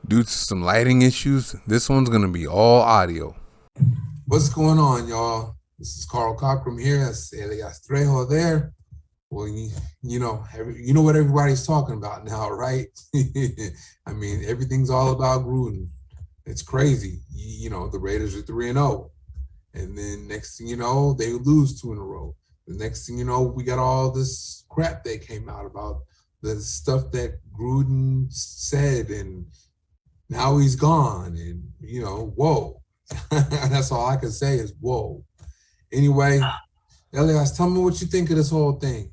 Due to some lighting issues, this one's going to be all audio. What's going on, y'all? This is Carl Cockrum here. That's Elias Trejo there. Well, you know what everybody's talking about now, right? I mean, everything's all about Gruden. It's crazy. The Raiders are 3-0. And then next thing you know, they lose 2 in a row. The next thing you know, we got all this crap that came out about the stuff that Gruden said, and now he's gone. And, whoa. That's all I can say is whoa. Anyway, Elias, tell me what you think of this whole thing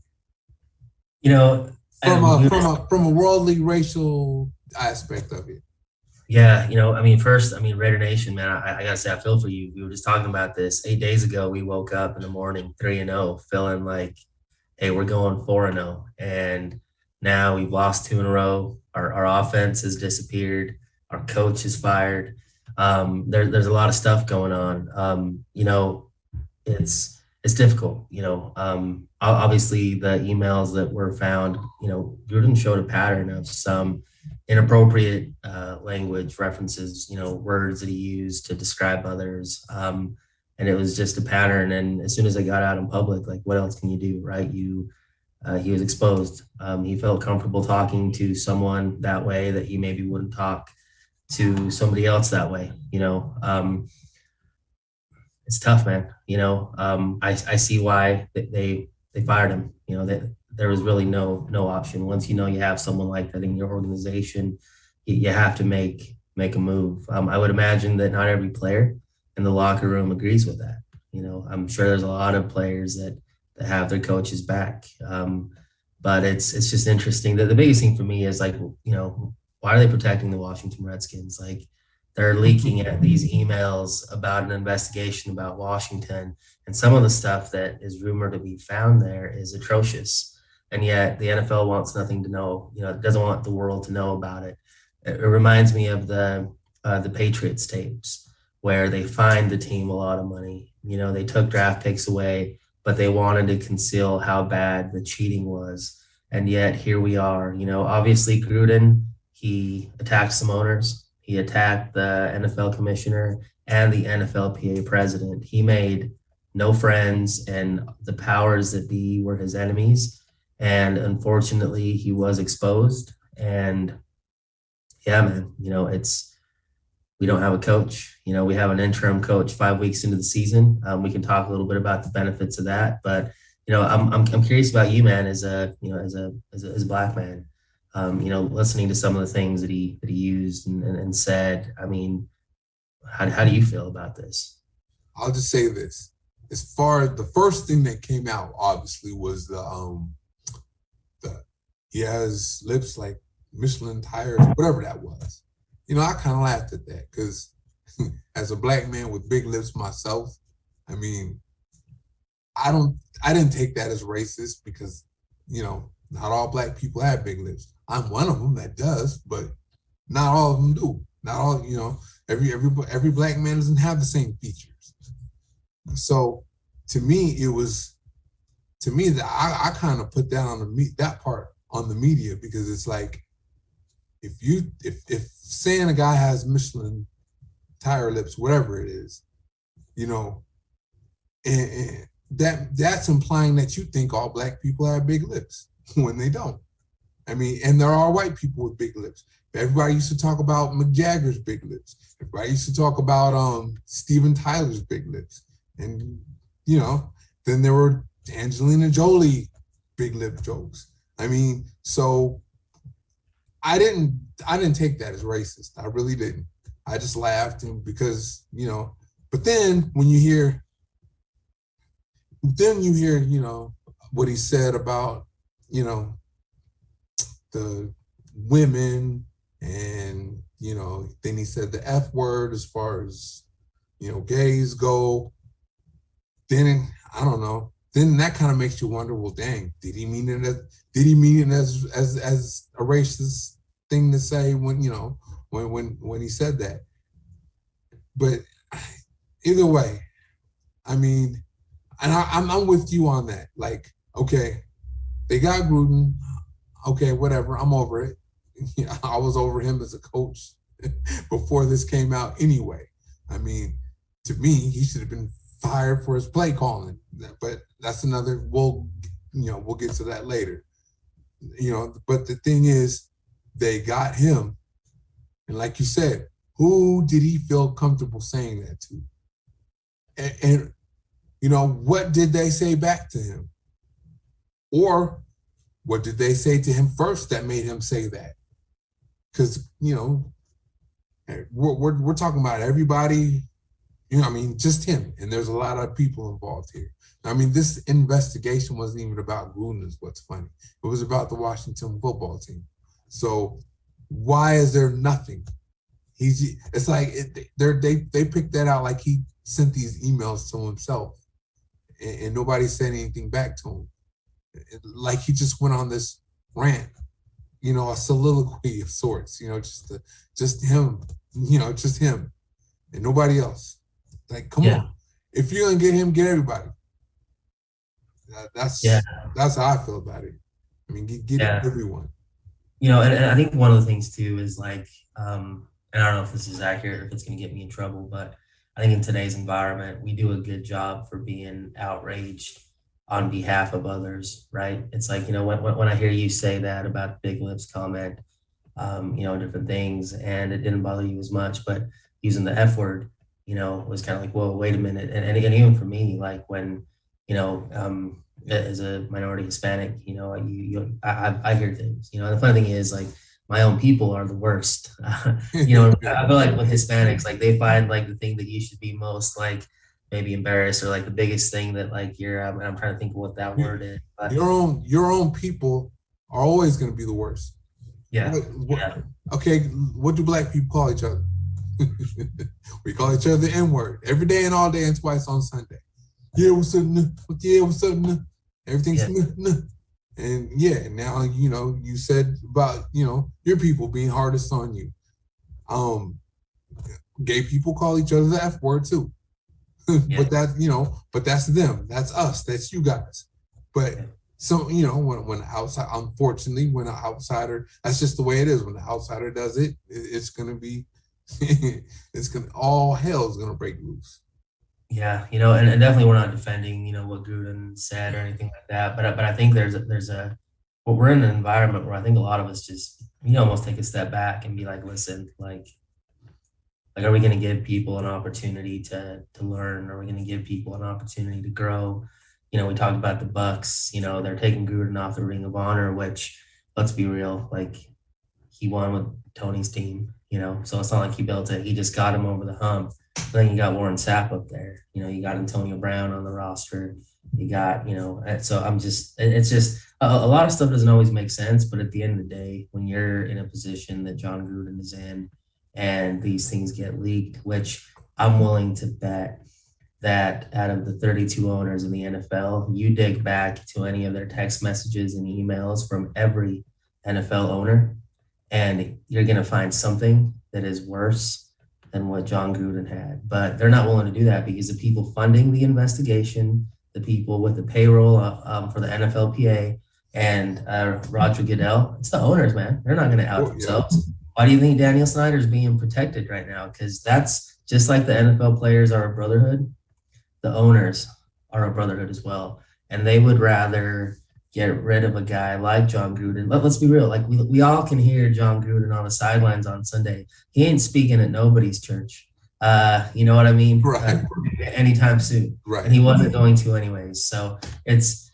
You know, from and a we from were, a from a worldly racial aspect of it. yeah, first, Raider Nation, man, I gotta say, I feel for you. We were just talking about this 8 days ago. We woke up in the morning 3-0, feeling like, hey, we're going 4-0, and now we've lost 2 in a row. Our offense has disappeared. Our coach is fired. There's a lot of stuff going on. It's difficult. Obviously the emails that were found, Gruden showed a pattern of some inappropriate language references, words that he used to describe others. And it was just a pattern. And as soon as I got out in public, like, what else can you do, right? He was exposed. He felt comfortable talking to someone that way that he maybe wouldn't talk to somebody else that way. It's tough, man. I see why they fired him. That there was really no option. Once you have someone like that in your organization, you have to make a move. I would imagine that not every player in the locker room agrees with that. I'm sure there's a lot of players that have their coaches back. But it's just interesting. That the biggest thing for me is, like, why are they protecting the Washington Redskins? Like, they're leaking at these emails about an investigation about Washington, and some of the stuff that is rumored to be found there is atrocious. And yet the NFL wants nothing to know. It doesn't want the world to know about it. It reminds me of the Patriots tapes, where they fined the team a lot of money. They took draft picks away, but they wanted to conceal how bad the cheating was. And yet here we are. Obviously Gruden, he attacked some owners. He attacked the NFL commissioner and the NFLPA president. He made no friends, and the powers that be were his enemies. And unfortunately, he was exposed. And yeah, man, we don't have a coach. We have an interim coach 5 weeks into the season. We can talk a little bit about the benefits of that, but I'm curious about you, man, as a black man. Listening to some of the things that he used and said. I mean, how do you feel about this? I'll just say this: as far as the first thing that came out, obviously, was the he has lips like Michelin tires, whatever that was. I kind of laughed at that because as a black man with big lips myself, I mean, I didn't take that as racist because, not all black people have big lips. I'm one of them that does, but not all of them do. Not all, every black man doesn't have the same features. So to me, that I kind of put that on that part on the media, because it's like, if saying a guy has Michelin tire lips, whatever it is, and that's implying that you think all black people have big lips when they don't. I mean, and there are white people with big lips. Everybody used to talk about Mick Jagger's big lips. Everybody used to talk about Steven Tyler's big lips. And, then there were Angelina Jolie big lip jokes. I mean, so I didn't take that as racist. I really didn't. I just laughed, and because, but then you hear, what he said about, the women, and, then he said the F word as far as, gays go. Then I don't know. Then that kind of makes you wonder, well, dang, did he mean it as a racist thing to say when, when he said that? But either way, I mean, and I'm with you on that. Like, okay, they got Gruden. Okay, whatever. I'm over it. I was over him as a coach before this came out anyway. I mean, to me, he should have been fired for his play calling. But that's another. We'll get to that later. But the thing is, they got him, and like you said, who did he feel comfortable saying that to? And what did they say back to him? Or what did they say to him first that made him say that? Because, we're talking about everybody, just him. And there's a lot of people involved here. I mean, this investigation wasn't even about Gruden, is what's funny. It was about the Washington football team. So why is there nothing? It's like they picked that out like he sent these emails to himself, and nobody said anything back to him. Like he just went on this rant, a soliloquy of sorts, just him, just him and nobody else. Like, come on. If you're gonna get him, get everybody. That's how I feel about it. I mean, get everyone. And I think one of the things too is like, and I don't know if this is accurate or if it's going to get me in trouble, but I think in today's environment, we do a good job for being outraged on behalf of others, right? It's like, when I hear you say that about Big Lips comment, different things, and it didn't bother you as much, but using the F word, was kind of like, whoa, wait a minute. And even for me, like when, as a minority Hispanic, I hear things, the funny thing is like, my own people are the worst. I feel like with Hispanics, like they find like the thing that you should be most like maybe embarrassed or like the biggest thing that like you're. I'm trying to think of what that word is. But your own people are always going to be the worst. Yeah. Okay. What do black people call each other? We call each other the N-word every day and all day and twice on Sunday. Yeah, what's up? Yeah, what's up? Everything's and now you said about your people being hardest on you. Gay people call each other the F word too. But that's them. That's us. That's you guys. But so when outside, unfortunately, when an outsider, that's just the way it is. When the outsider does it, it's gonna be, all hell's gonna break loose. Yeah, and definitely we're not defending, what Gruden said or anything like that. But I think we're in an environment where I think a lot of us just, almost take a step back and be like, listen, like, are we going to give people an opportunity to learn? Are we going to give people an opportunity to grow? We talked about the Bucks, they're taking Gruden off the Ring of Honor, which, let's be real, like he won with Tony's team, so it's not like he built it. He just got him over the hump. Then you got Warren Sapp up there, you got Antonio Brown on the roster. You got, so it's just a lot of stuff doesn't always make sense. But at the end of the day, when you're in a position that Jon Gruden is in and these things get leaked, which I'm willing to bet that out of the 32 owners in the NFL, you dig back to any of their text messages and emails from every NFL owner, and you're going to find something that is worse than what Jon Gruden had. But they're not willing to do that because the people funding the investigation, the people with the payroll for the NFLPA and Roger Goodell, it's the owners, man. They're not going to out themselves. Why do you think Daniel Snyder's being protected right now? Because that's just like the NFL players are a brotherhood. The owners are a brotherhood as well. And they would rather get rid of a guy like Jon Gruden. Let's be real. Like we all can hear Jon Gruden on the sidelines on Sunday. He ain't speaking at nobody's church. You know what I mean? Right. Anytime soon. Right. And he wasn't going to anyways. So it's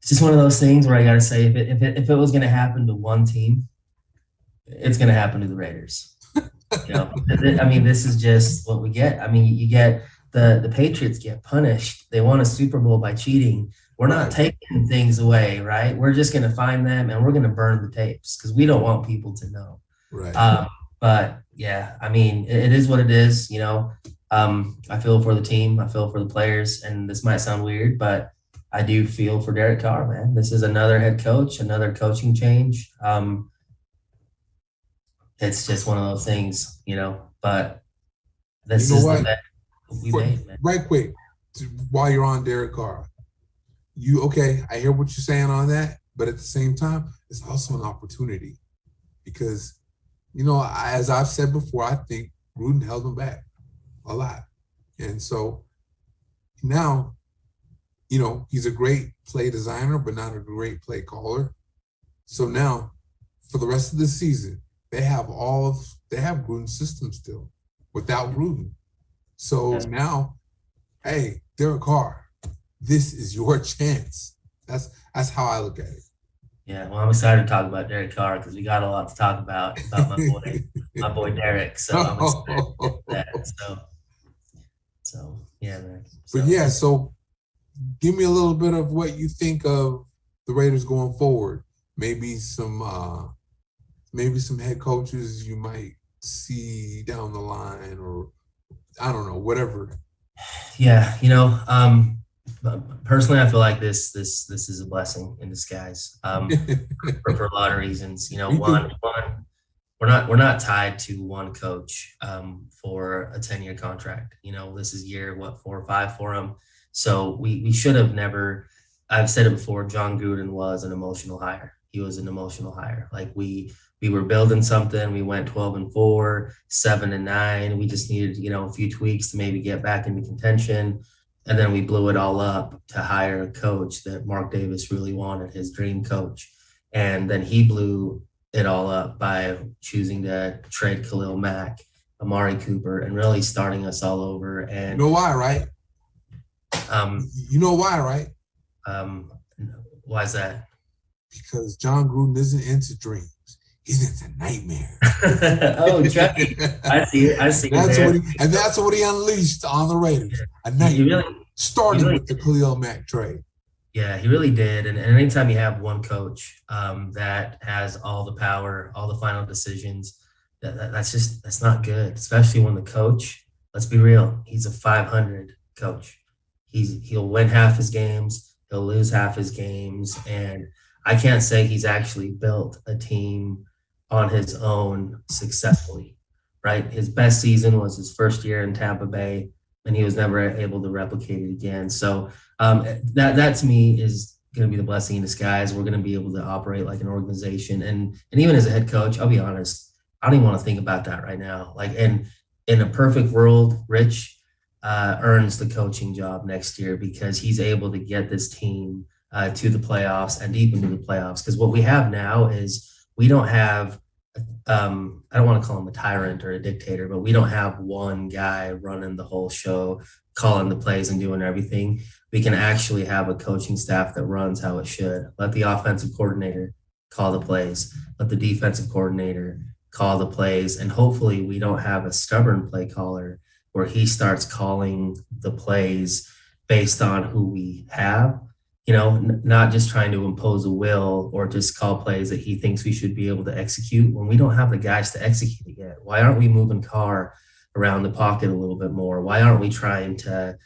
just one of those things where I got to say, if it was going to happen to one team, it's going to happen to the Raiders. I mean, this is just what we get. I mean, you get the Patriots get punished. They won a Super Bowl by cheating. We're not taking things away, right? We're just going to find them and we're going to burn the tapes because we don't want people to know. Right. But yeah, I mean, it is what it is. I feel for the team. I feel for the players. And this might sound weird, but I do feel for Derek Carr, man. This is another head coach, another coaching change. It's just one of those things, but this is the bet we made, man. Right quick, while you're on Derek Carr, I hear what you're saying on that, but at the same time, it's also an opportunity because, as I've said before, I think Gruden held him back a lot. And so now, he's a great play designer, but not a great play caller. So now, for the rest of the season, they have Gruden's system still without Gruden. So now, hey, Derek Carr, this is your chance. That's how I look at it. Yeah, well, I'm excited to talk about Derek Carr because we got a lot to talk about my boy Derek. So I'm excited for that. So yeah, man. So give me a little bit of what you think of the Raiders going forward. Maybe some head coaches you might see down the line, or I don't know, whatever. Yeah, personally, I feel like this is a blessing in disguise. For a lot of reasons. One, we're not tied to one coach for a 10-year contract. This is year 4 or 5 for him. So we should have never. I've said it before. Jon Gruden was an emotional hire. He was an emotional hire. Like we were building something. We went 12-4, 7-9. We just needed a few tweaks to maybe get back into contention. And then we blew it all up to hire a coach that Mark Davis really wanted, his dream coach. And then he blew it all up by choosing to trade Khalil Mack, Amari Cooper, and really starting us all over. And you know why, right? You know why, right? Why is that? Because Jon Gruden isn't into dreams. He's into nightmares. Oh, Chucky. I see it. That's what he unleashed on the Raiders. A nightmare. Starting with the Khalil Mack trade. Yeah, he really did. And anytime you have one coach that has all the power, all the final decisions, that's not good. Especially when the coach, let's be real, he's a 500 coach. He'll win half his games, he'll lose half his games, and I can't say he's actually built a team on his own successfully, right? His best season was his first year in Tampa Bay, and he was never able to replicate it again. So that to me is going to be the blessing in disguise. We're going to be able to operate like an organization, and even as a head coach, I'll be honest, I don't even want to think about that right now. Like in a perfect world, Rich earns the coaching job next year because he's able to get this team to the playoffs and deep into the playoffs. Because what we have now is we don't have, I don't want to call him a tyrant or a dictator, but we don't have one guy running the whole show, calling the plays and doing everything. We can actually have a coaching staff that runs how it should. Let the offensive coordinator call the plays. Let the defensive coordinator call the plays. And hopefully we don't have a stubborn play caller where he starts calling the plays based on who we have. Not just trying to impose a will or just call plays that he thinks we should be able to execute when we don't have the guys to execute it yet. Why aren't we moving Carr around the pocket a little bit more? Why aren't we trying to,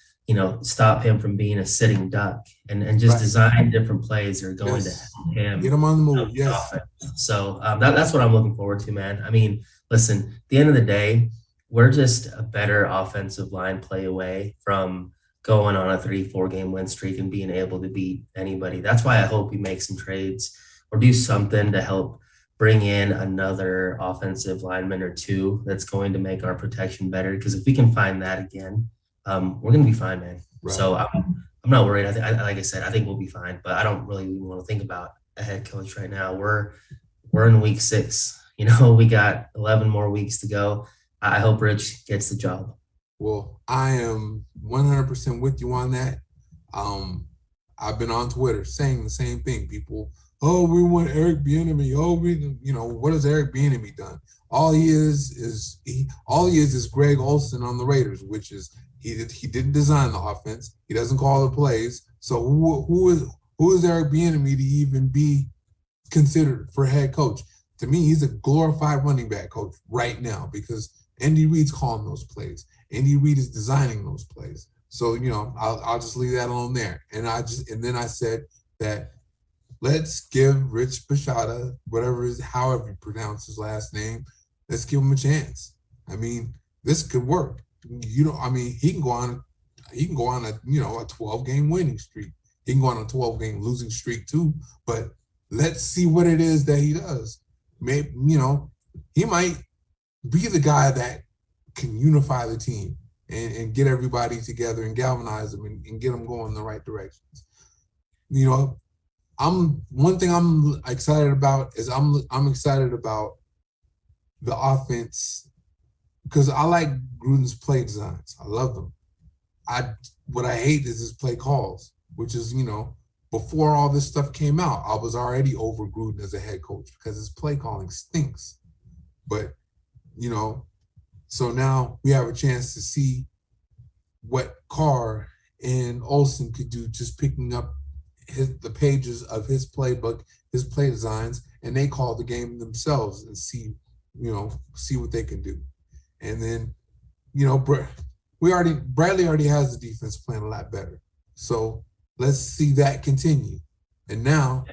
stop him from being a sitting duck and just design different plays that are going to help him get him on the move? Yes. So that's what I'm looking forward to, man. I mean, listen, at the end of the day, we're just a better offensive line play away from going on a 3-4 game win streak and being able to beat anybody. That's why I hope we make some trades or do something to help bring in another offensive lineman or two that's going to make our protection better. Because if we can find that again, we're going to be fine, man. Right. So I'm not worried. Like I said, I think we'll be fine, but I don't really want to think about a head coach right now. We're in week 6. We got 11 more weeks to go. I hope Rich gets the job. Well, I am 100% with you on that. I've been on Twitter saying the same thing. People, we want Eric Bieniemy. What has Eric Bieniemy done? All he is Greg Olsen on the Raiders, which is he didn't design the offense. He doesn't call the plays. So who is Eric Bieniemy to even be considered for head coach? To me, he's a glorified running back coach right now because Andy Reid's calling those plays. Andy Reid is designing those plays. So, I'll just leave that alone there. And then I said that let's give Rich Bashada, however you pronounce his last name, let's give him a chance. I mean, this could work. He can go on a 12-game winning streak. He can go on a 12-game losing streak too, but let's see what it is that he does. Maybe, he might be the guy that can unify the team and get everybody together and galvanize them and get them going in the right directions. You know, one thing I'm excited about is I'm excited about the offense because I like Gruden's play designs. I love them. What I hate is his play calls, which is, before all this stuff came out, I was already over Gruden as a head coach because his play calling stinks. But, so now we have a chance to see what Carr and Olsen could do, just picking up the pages of his playbook, his play designs, and they call the game themselves and see what they can do. And then, Bradley already has the defense playing a lot better. So let's see that continue. And now,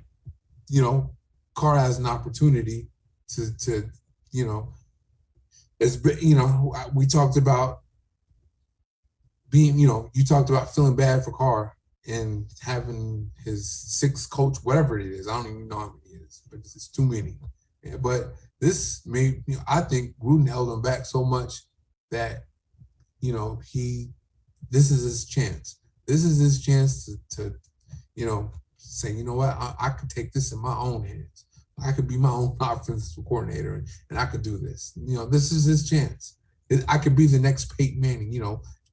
Carr has an opportunity to we talked about being, you talked about feeling bad for Carr and having his sixth coach, whatever it is. I don't even know how many it is, but it's too many. Yeah, but this made, I think Gruden held him back so much that, this is his chance. This is his chance to say, you know what, I could take this in my own hands. I could be my own offensive coordinator and I could do this. This is his chance. I could be the next Peyton Manning,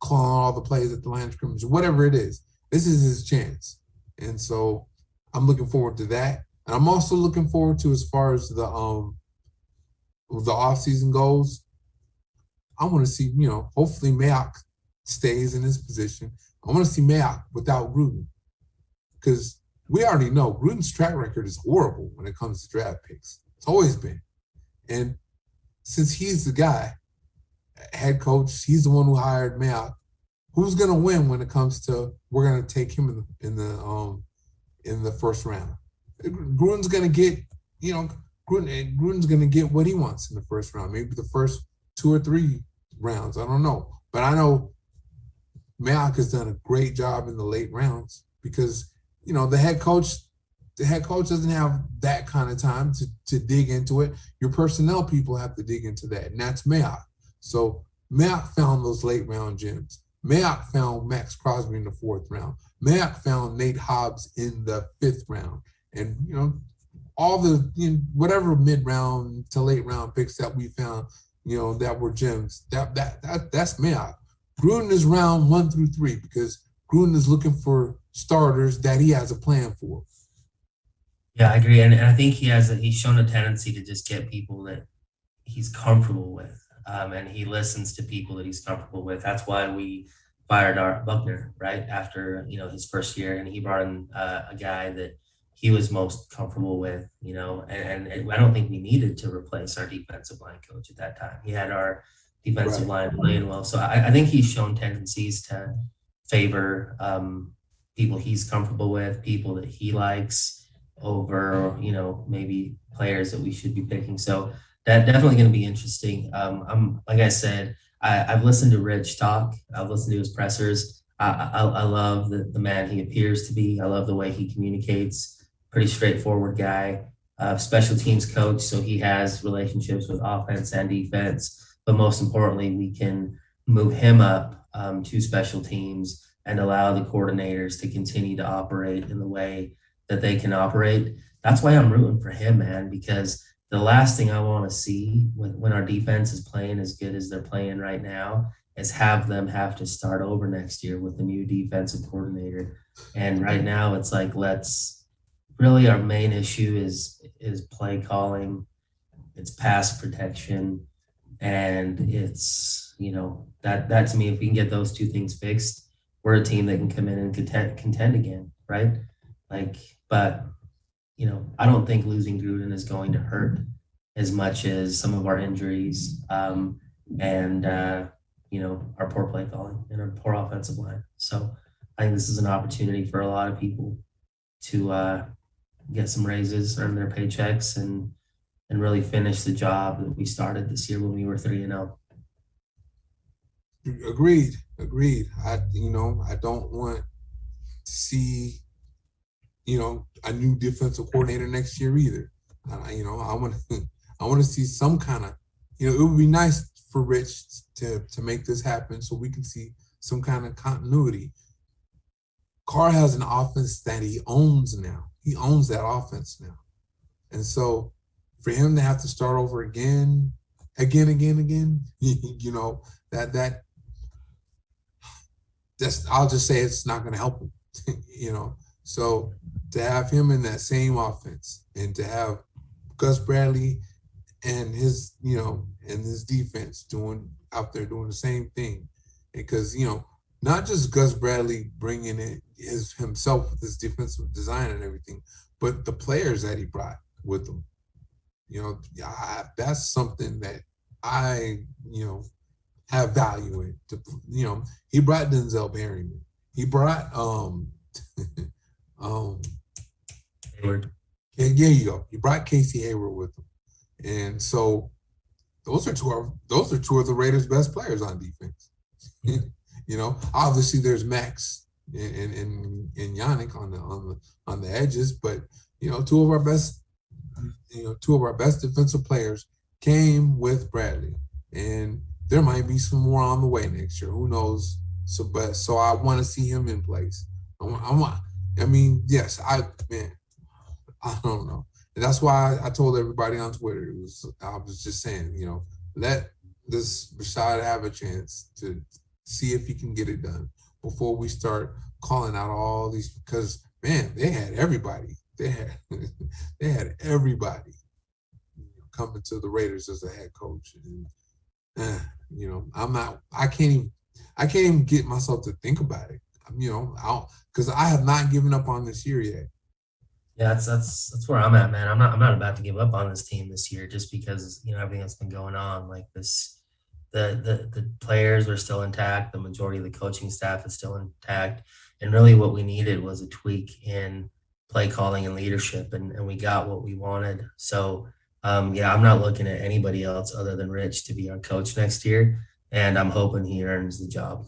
calling all the plays at the line of scrimmage, whatever it is. This is his chance. And so I'm looking forward to that. And I'm also looking forward to, as far as the offseason goes, I want to see, hopefully Mayock stays in his position. I want to see Mayock without Gruden, because we already know Gruden's track record is horrible when it comes to draft picks. It's always been. And since he's the guy, head coach, he's the one who hired Mayock, who's going to win when it comes to, we're going to take him in the first round. Gruden's going to get, Gruden's going to get what he wants in the first round, maybe the first 2 or 3 rounds. I don't know. But I know Mayock has done a great job in the late rounds because, the head coach doesn't have that kind of time to dig into it. Your personnel people have to dig into that, and that's Mayock. So Mayock found those late round gems. Mayock found Max Crosby in the 4th round. Mayock found Nate Hobbs in the 5th round. And, all the, whatever mid-round to late round picks that we found, that were gems, that's Mayock. Gruden is round 1 through 3 because Gruden is looking for starters that he has a plan for. Yeah, I agree. And I think he's shown a tendency to just get people that he's comfortable with. And he listens to people that he's comfortable with. That's why we fired our Buckner right after, his first year, and he brought in a guy that he was most comfortable with, and I don't think we needed to replace our defensive line coach at that time. He had our defensive line playing well. So I think he's shown tendencies to favor people he's comfortable with, people that he likes over, maybe players that we should be picking. So that's definitely going to be interesting. I'm, like I said, I've listened to Rich talk. I've listened to his pressers. I love the man he appears to be. I love the way he communicates. Pretty straightforward guy, special teams coach. So he has relationships with offense and defense. But most importantly, we can move him up to special teams and allow the coordinators to continue to operate in the way that they can operate. That's why I'm rooting for him, man, because the last thing I want to see when our defense is playing as good as they're playing right now is have them have to start over next year with a new defensive coordinator. And right now it's like, really our main issue is play calling, it's pass protection, and it's, that to me, if we can get those 2 things fixed, we're a team that can come in and contend again, right? But I don't think losing Gruden is going to hurt as much as some of our injuries and our poor play calling and our poor offensive line. So I think this is an opportunity for a lot of people to get some raises, earn their paychecks, and really finish the job that we started this year when we were 3-0. Agreed. I don't want to see, a new defensive coordinator next year either. I want I want to see some kind of, it would be nice for Rich to make this happen so we can see some kind of continuity. Carr has an offense that he owns now. He owns that offense now. And so for him to have to start over again, that's, I'll just say it's not going to help him, So to have him in that same offense and to have Gus Bradley and his defense doing the same thing, because, not just Gus Bradley bringing in himself with his defensive design and everything, but the players that he brought with him. That's something that I, have value in. He brought Denzel Perryman. He brought Hayward. Yeah, you go. He brought Casey Hayward with him, and so those are two of the Raiders' best players on defense. Obviously there's Max and Yannick on the edges, but two of our best defensive players came with Bradley, and there might be some more on the way next year. Who knows? So I want to see him in place. Yes, I don't know. And that's why I told everybody on Twitter, I was just saying, let this Rashad have a chance to see if he can get it done before we start calling out all these, because man, they had everybody. They had everybody coming to the Raiders as a head coach. And I can't even get myself to think about it. Because I have not given up on this year yet. Yeah, that's where I'm at, man. I'm not about to give up on this team this year just because everything that's been going on. Like this, the players are still intact. The majority of the coaching staff is still intact, and really what we needed was a tweak in play calling and leadership, and we got what we wanted. So I'm not looking at anybody else other than Rich to be our coach next year, and I'm hoping he earns the job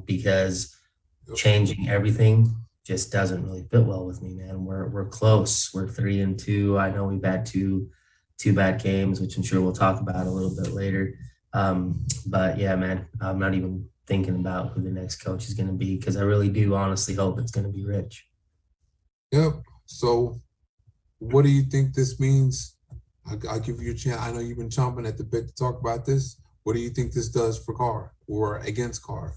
because changing everything just doesn't really fit well with me, man. We're close. We're 3-2. I know we've had two bad games, which I'm sure we'll talk about a little bit later. But yeah, man, I'm not even thinking about who the next coach is going to be because I really do honestly hope it's going to be Rich. Yep. So what do you think this means? I'll give you a chance. I know you've been chomping at the bit to talk about this. What do you think this does for Carr or against Carr?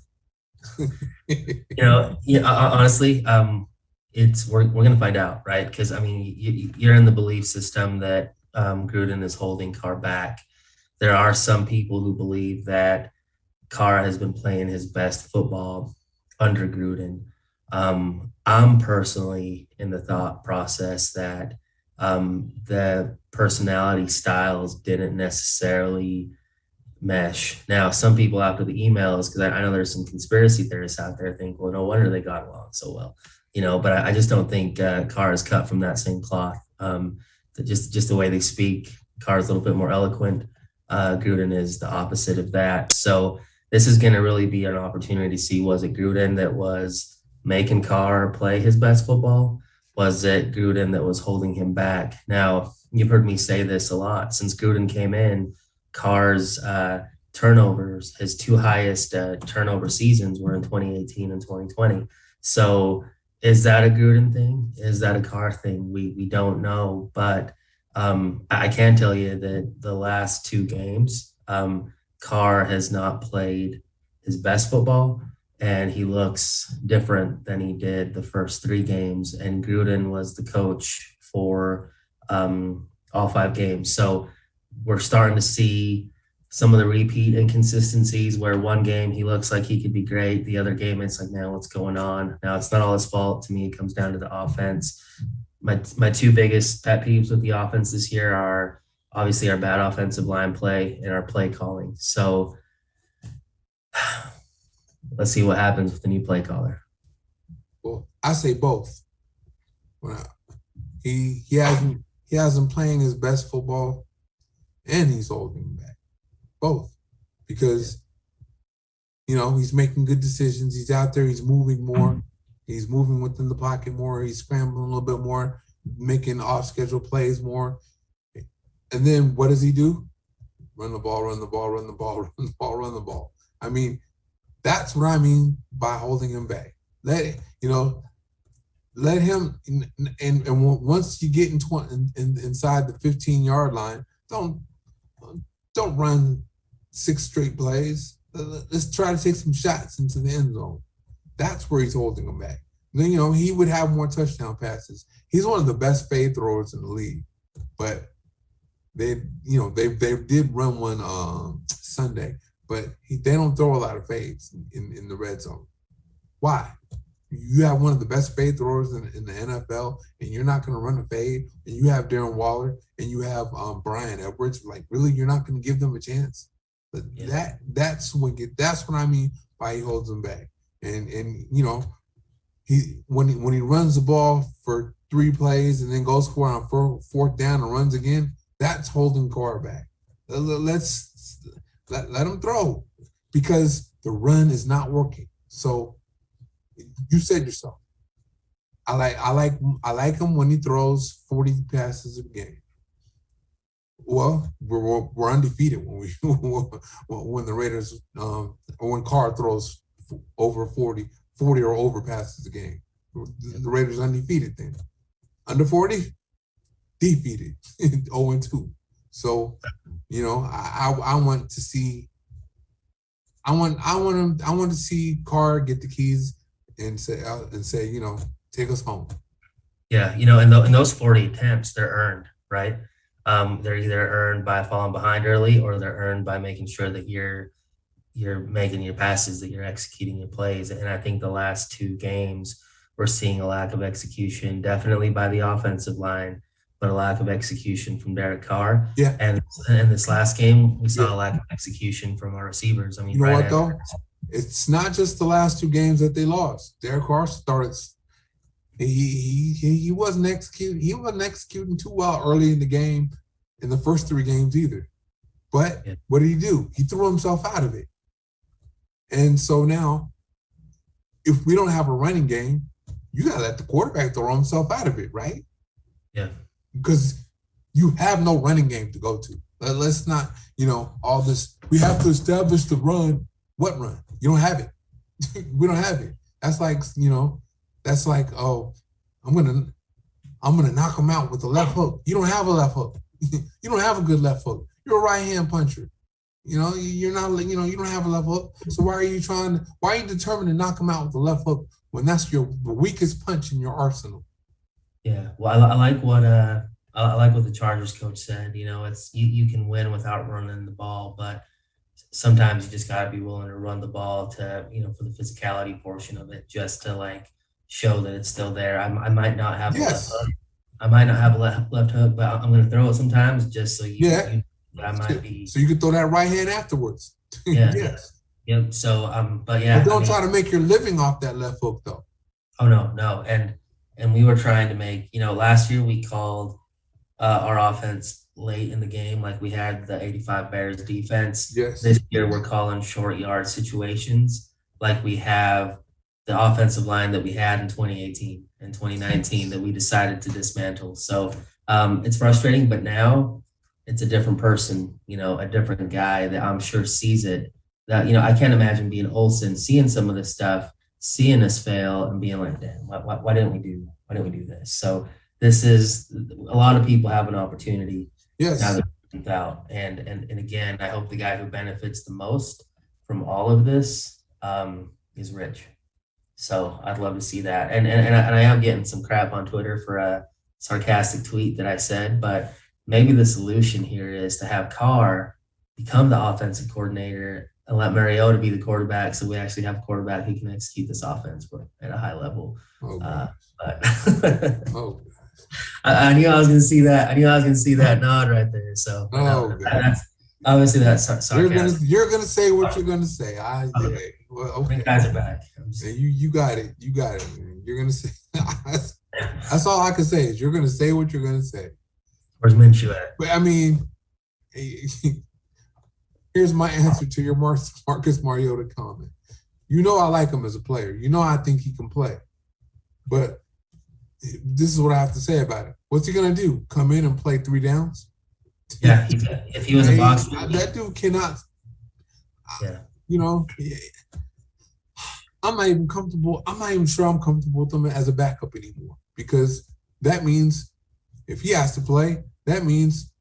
Honestly, we're gonna find out, right? Because you're in the belief system that Gruden is holding Carr back. There are some people who believe that Carr has been playing his best football under Gruden. I'm personally in the thought process that the personality styles didn't necessarily mesh. Now, some people after the emails, because I know there's some conspiracy theorists out there think, well, no wonder they got along so well, but I just don't think Carr is cut from that same cloth. Just the way they speak, Carr is a little bit more eloquent. Gruden is the opposite of that. So this is going to really be an opportunity to see, was it Gruden that was making Carr play his best football? Was it Gruden that was holding him back? Now, you've heard me say this a lot. Since Gruden came in, Carr's turnovers, his two highest turnover seasons were in 2018 and 2020. So is that a Gruden thing? Is that a Carr thing? We don't know. But I can tell you that the last two games, Carr has not played his best football, and he looks different than he did the first three games. And Gruden was the coach for all 5 games. So we're starting to see some of the repeat inconsistencies where one game he looks like he could be great. The other game, it's like, man, what's going on? Now, it's not all his fault. To me, it comes down to the offense. My two biggest pet peeves with the offense this year are obviously our bad offensive line play and our play calling. So let's see what happens with the new play caller. Well, I say both. He hasn't playing his best football, and he's holding back. Both. Because, he's making good decisions. He's out there. He's moving more. He's moving within the pocket more. He's scrambling a little bit more, making off-schedule plays more. And then what does he do? Run the ball, run the ball, run the ball, run the ball, run the ball. I mean, that's what I mean by holding him back. Let him and once you get inside the 15-yard line, don't run 6 straight plays. Let's try to take some shots into the end zone. That's where he's holding them back. Then he would have more touchdown passes. He's one of the best fade throwers in the league, but they did run one Sunday, but they don't throw a lot of fades in the red zone. Why? You have one of the best fade throwers in the NFL, and you're not going to run a fade, and you have Darren Waller, and you have Brian Edwards. Like, really, you're not going to give them a chance? But that's what I mean by he holds them back. And when he runs the ball for 3 plays and then goes for it on 4th down and runs again, that's holding Carr back. Let him throw, because the run is not working. So you said yourself, I like him when he throws 40 passes a game. Well, we're undefeated when the Raiders or when Carr throws over 40 or over passes a game. The Raiders undefeated then. Under 40, defeated, 0-2. So, I want to see. I want to see Carr get the keys and say, take us home. Yeah, in those 40 attempts, they're earned, right? They're either earned by falling behind early, or they're earned by making sure that you're making your passes, that you're executing your plays. And I think the last 2 games, we're seeing a lack of execution, definitely by the offensive line, but a lack of execution from Derek Carr. Yeah. And in this last game, we saw a lack of execution from our receivers. I mean, you know what though? It's not just the last 2 games that they lost. Derek Carr started. He wasn't executing. He wasn't executing too well early in the game, in the first 3 games either. But what did he do? He threw himself out of it. And so now, if we don't have a running game, you gotta let the quarterback throw himself out of it, right? Yeah. Because you have no running game to go to. Let's not, all this. We have to establish the run. What run? You don't have it. We don't have it. That's like, oh, I'm gonna knock him out with a left hook. You don't have a left hook. You don't have a good left hook. You're a right-hand puncher. You're not, you don't have a left hook. So why are you determined to knock him out with a left hook when that's the weakest punch in your arsenal? Yeah. Well, I like what the Chargers coach said. It's you can win without running the ball, but sometimes you just gotta be willing to run the ball to, for the physicality portion of it, just to show that it's still there. I might not have a left hook. I might not have a left hook, but I'm going to throw it sometimes just so I might be. So you can throw that right hand afterwards. Yeah. Yes. Yep. So, but yeah. But don't try to make your living off that left hook though. Oh no. And we were trying to make, last year we called our offense late in the game, like we had the 85 Bears defense. Yes. This year we're calling short yard situations, like we have the offensive line that we had in 2018 and 2019 that we decided to dismantle. So it's frustrating, but now it's a different person, a different guy that I'm sure sees it. That, I can't imagine being Olsen, seeing some of this stuff, seeing us fail and being like, damn, why didn't we do this? So this is, a lot of people have an opportunity. Yes. Now that out. And again, I hope the guy who benefits the most from all of this is Rich. So I'd love to see that. And I am getting some crap on Twitter for a sarcastic tweet that I said, but maybe the solution here is to have Carr become the offensive coordinator and let Mariota be the quarterback, so we actually have a quarterback who can execute this offense at a high level. Oh, I knew I was going to see that. I knew I was going to see that nod right there. So that's obviously that's sarcasm. You're going to say what you're going to say. Okay. Well, okay. Guys are back. You got it. You got it. Man. You're going to say. That's all I can say is you're going to say what you're going to say. Where's Minshew at? But I mean, here's my answer to your Marcus Mariota comment. I like him as a player. I think he can play. But this is what I have to say about it. What's he going to do? Come in and play 3 downs? Yeah, if he was a boxer, That dude cannot. yeah, You know, I'm not even comfortable. I'm not even sure I'm comfortable with him as a backup anymore, because that means if he has to play, that means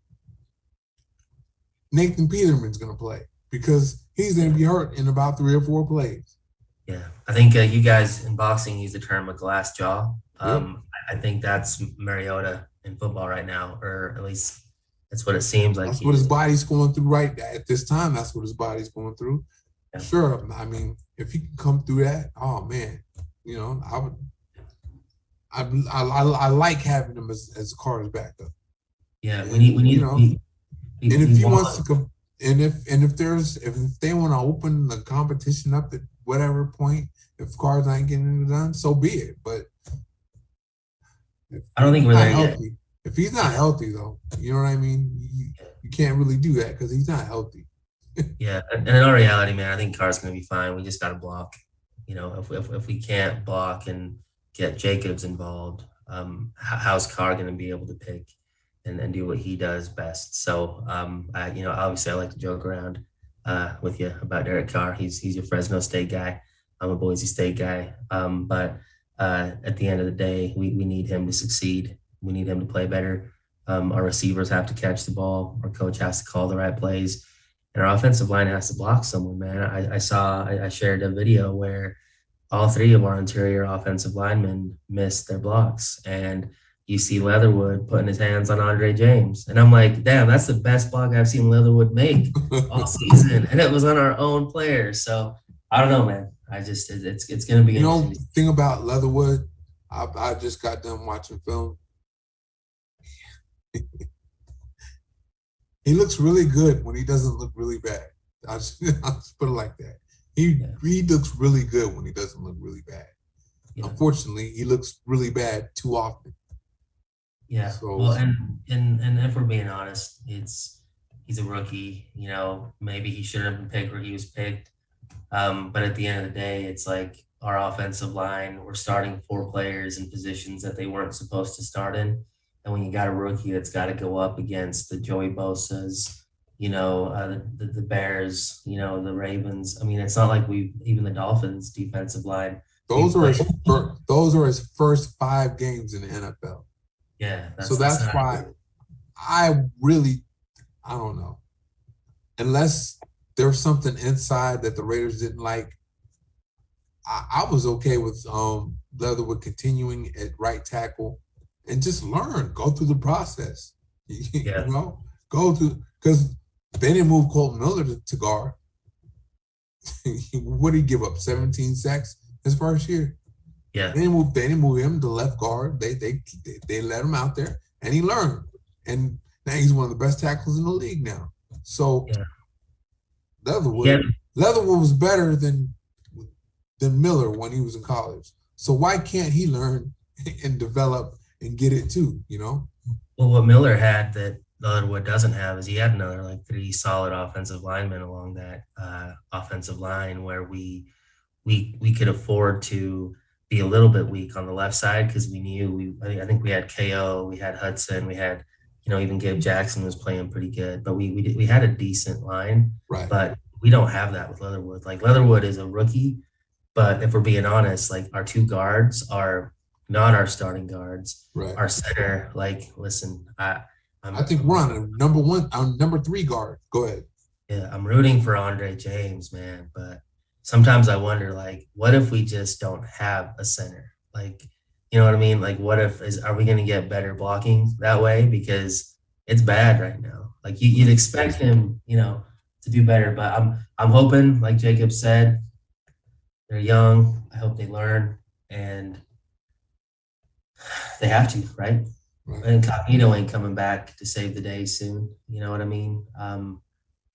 Nathan Peterman's going to play, because he's going to be hurt in about 3 or 4 plays. yeah. I think you guys in boxing use the term a glass jaw. Yep. I think that's Mariota in football right now, or at least that's what it seems like. That's what his body's going through right at this time. That's what his body's going through. Yeah. Sure. I mean, if he can come through that, oh man, you know, I like having him as Carr's backup. Yeah, we need you know, and if he wants to come, and if they want to open the competition up at whatever point, if Carr's not getting it done, so be it. But I don't think we're there healthy. yet. If he's not healthy, though, you know what I mean. You can't really do that because he's not healthy. Yeah, and in our reality, man, I think Carr's going to be fine. We just got to block. You know, if we can't block and get Jacobs involved, how's Carr going to be able to pick and do what he does best? So, obviously, I like to joke around with you about Derek Carr. He's your Fresno State guy. I'm a Boise State guy. But at the end of the day, we need him to succeed. We need him to play better. Our receivers have to catch the ball. Our coach has to call the right plays. And our offensive line has to block someone, man. I shared a video where all 3 of our interior offensive linemen missed their blocks. And you see Leatherwood putting his hands on Andre James. And I'm like, damn, that's the best block I've seen Leatherwood make all season. And it was on our own players. So I don't know, man. It's going to be interesting. The thing about Leatherwood, I just got done watching film. He looks really good when he doesn't look really bad. I'll just put it like that. He looks really good when he doesn't look really bad. Yeah. Unfortunately, he looks really bad too often. Yeah. So, well, and if we're being honest, he's a rookie. You know, maybe he shouldn't have been picked where he was picked. But at the end of the day, it's like our offensive line, we're starting 4 players in positions that they weren't supposed to start in. And when you got a rookie that's got to go up against the Joey Bosa's, the Bears, the Ravens. I mean, it's not like even the Dolphins defensive line. Those are his first 5 games in the NFL. Yeah. That's why I don't know. Unless there's something inside that the Raiders didn't like, I was okay with Leatherwood continuing at right tackle. And just go through the process. Go through, because they didn't move Colton Miller to guard. What did he give up? 17 sacks his first year. Yeah, they didn't move him to left guard. They let him out there, and he learned. And now he's one of the best tackles in the league now. So Leatherwood was better than Miller when he was in college. So why can't he learn and develop and get it too, Well, what Miller had that Leatherwood doesn't have is he had another 3 solid offensive linemen along that offensive line where we could afford to be a little bit weak on the left side because we knew I think we had KO, we had Hudson, we had even Gabe Jackson was playing pretty good, but we had a decent line, right? But we don't have that with Leatherwood. Leatherwood is a rookie, but if we're being honest, our 2 guards are not our starting guards. Right. Our center, listen, I think we're on number 3 guard. Go ahead. Yeah, I'm rooting for Andre James, man. But sometimes I wonder, what if we just don't have a center? You know what I mean? What if are we going to get better blocking that way? Because it's bad right now. You'd expect him, to do better. But I'm hoping, like Jacob said, they're young. I hope they learn and. They have to, right? Incognito ain't coming back to save the day soon. You know what I mean?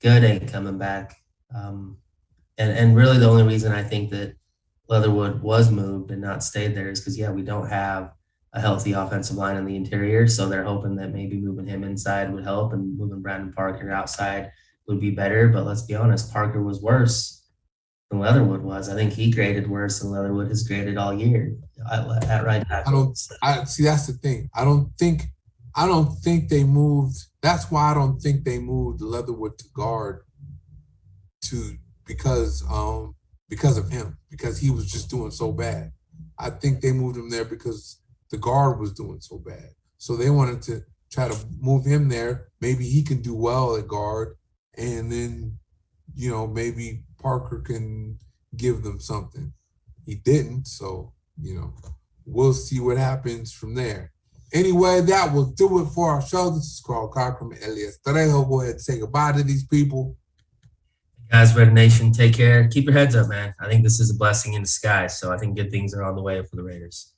Good ain't coming back. And really the only reason I think that Leatherwood was moved and not stayed there is because, we don't have a healthy offensive line in the interior. So they're hoping that maybe moving him inside would help and moving Brandon Parker outside would be better. But let's be honest, Parker was worse than Leatherwood was. I think he graded worse than Leatherwood has graded all year at right tackle. See, that's the thing. I don't think they moved That's why I don't think they moved Leatherwood to guard because of him, because he was just doing so bad. I think they moved him there because the guard was doing so bad. So they wanted to try to move him there. Maybe he can do well at guard, and then, maybe Parker can give them something. He didn't, so, we'll see what happens from there. Anyway, that will do it for our show. This is Carl Cochran, Elias Trejo. Go ahead and say goodbye to these people. Guys, Red Nation, take care. Keep your heads up, man. I think this is a blessing in disguise. So I think good things are on the way for the Raiders.